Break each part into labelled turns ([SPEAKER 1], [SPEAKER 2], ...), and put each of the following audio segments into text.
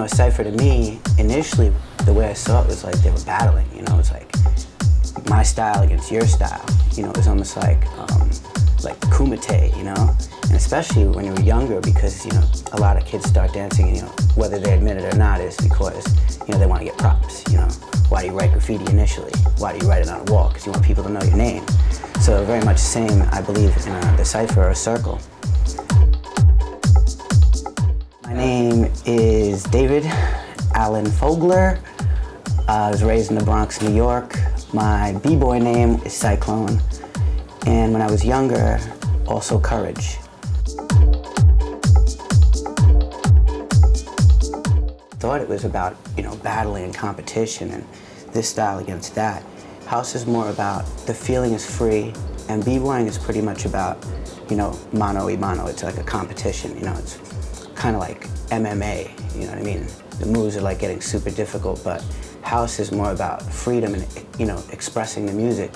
[SPEAKER 1] a cypher to me, initially, the way I saw it was like they were battling, it's like my style against your style. It was almost like kumite, and especially when you were younger, because, a lot of kids start dancing, whether they admit it or not, is because, they want to get props, Why do you write graffiti initially? Why do you write it on a wall? Because you want people to know your name. So very much the same, I believe, in the cypher or circle. My name is David Alan Fogler. I was raised in the Bronx, New York. My b-boy name is Cyclone. And when I was younger, also Courage. Thought it was about, battling and competition and this style against that. House is more about the feeling is free, and b-boying is pretty much about, mano y mano. It's like a competition, it's kind of like MMA, you know what I mean? The moves are like getting super difficult, but house is more about freedom and, expressing the music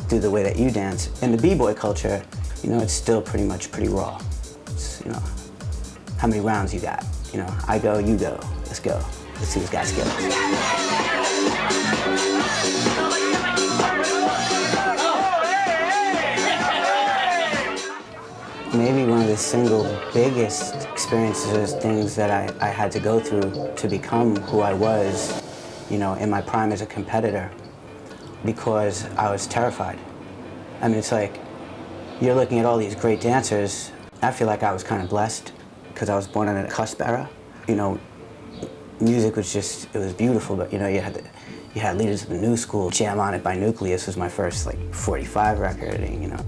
[SPEAKER 1] through the way that you dance. In the b-boy culture, it's still pretty raw. It's, how many rounds you got? I go, you go, let's go. Let's see who's got skills. Maybe one of the single biggest experiences, things that I had to go through to become who I was, in my prime as a competitor, because I was terrified. I mean, it's like, you're looking at all these great dancers. I feel like I was kind of blessed because I was born in a cusp era. Music was just, it was beautiful, but you had leaders of the new school. Jam On It by Nucleus was my first 45 record, and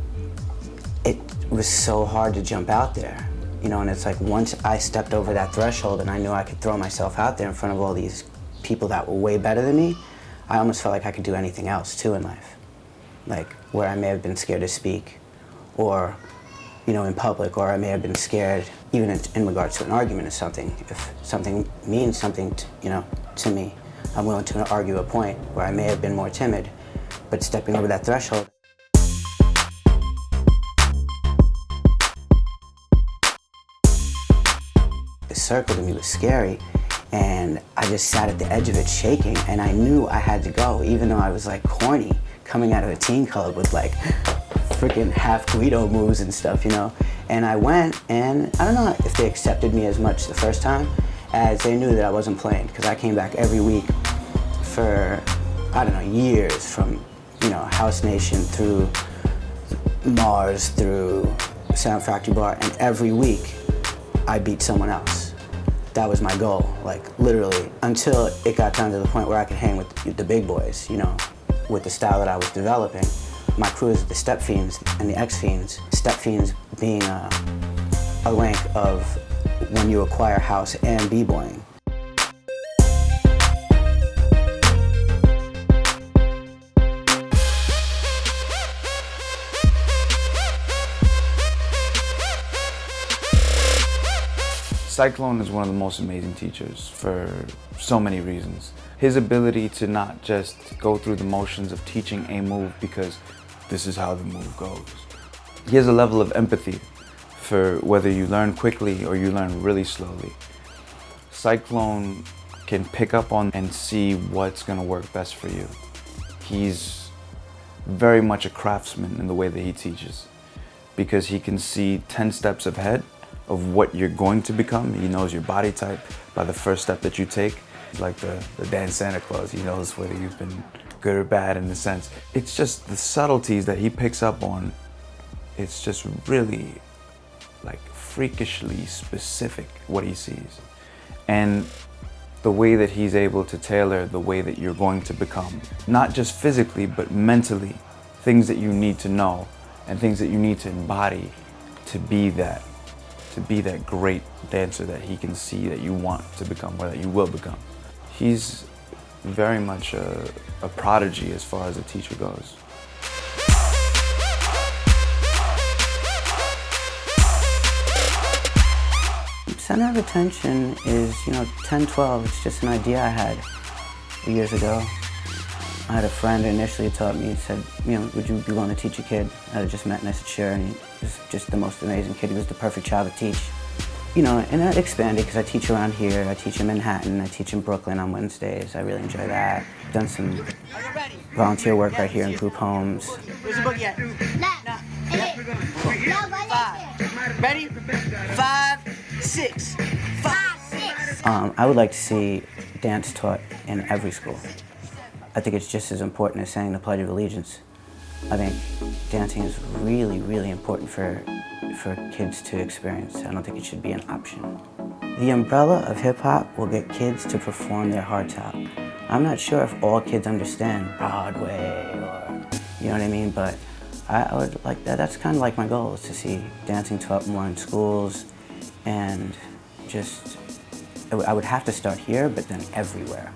[SPEAKER 1] it was so hard to jump out there, and it's like once I stepped over that threshold and I knew I could throw myself out there in front of all these people that were way better than me, I almost felt like I could do anything else too in life. Like where I may have been scared to speak, or in public, or I may have been scared even in regards to an argument or something. If something means something to me, I'm willing to argue a point where I may have been more timid, but stepping over that threshold. The circle to me was scary, and I just sat at the edge of it shaking, and I knew I had to go, even though I was corny, coming out of a teen club with freaking half Guido moves and stuff, And I went, and I don't know if they accepted me as much the first time as they knew that I wasn't playing, because I came back every week for, years, from, House Nation through Mars, through Sound Factory Bar, and every week I beat someone else. That was my goal, literally, until it got down to the point where I could hang with the big boys, with the style that I was developing. My crew is the Step Fiends and the X Fiends. Step Fiends being a rank of when you acquire house and b-boying.
[SPEAKER 2] Cyclone is one of the most amazing teachers for so many reasons. His ability to not just go through the motions of teaching a move because this is how the move goes. He has a level of empathy for whether you learn quickly or you learn really slowly. Cyclone can pick up on and see what's going to work best for you. He's very much a craftsman in the way that he teaches, because he can see 10 steps ahead of what you're going to become. He knows your body type by the first step that you take. He's like the Dan Santa Claus. He knows whether you've been good or bad in a sense. It's just the subtleties that he picks up on. It's just really freakishly specific what he sees. And the way that he's able to tailor the way that you're going to become, not just physically, but mentally, things that you need to know and things that you need to embody to be that great dancer that he can see that you want to become or that you will become. He's very much a prodigy as far as a teacher goes.
[SPEAKER 1] Center of attention is, 10, 12. It's just an idea I had years ago. I had a friend who initially taught me, he said, would you be willing to teach a kid? I had just met and I said, sure, and he was just the most amazing kid. He was the perfect child to teach. You know, and I expanded because I teach around here. I teach in Manhattan. I teach in Brooklyn on Wednesdays. I really enjoy that. Done some volunteer work right here in group homes.
[SPEAKER 3] Where's the book yet? Five. Ready? 5, 6. 5, 6.
[SPEAKER 1] I would like to see dance taught in every school. I think it's just as important as saying the Pledge of Allegiance. I think dancing is really, really important for kids to experience. I don't think it should be an option. The umbrella of hip-hop will get kids to perform their hearts out. I'm not sure if all kids understand Broadway or, you know what I mean, but I would like that. That's kind of like my goal, is to see dancing taught more in schools, and just, I would have to start here, but then everywhere.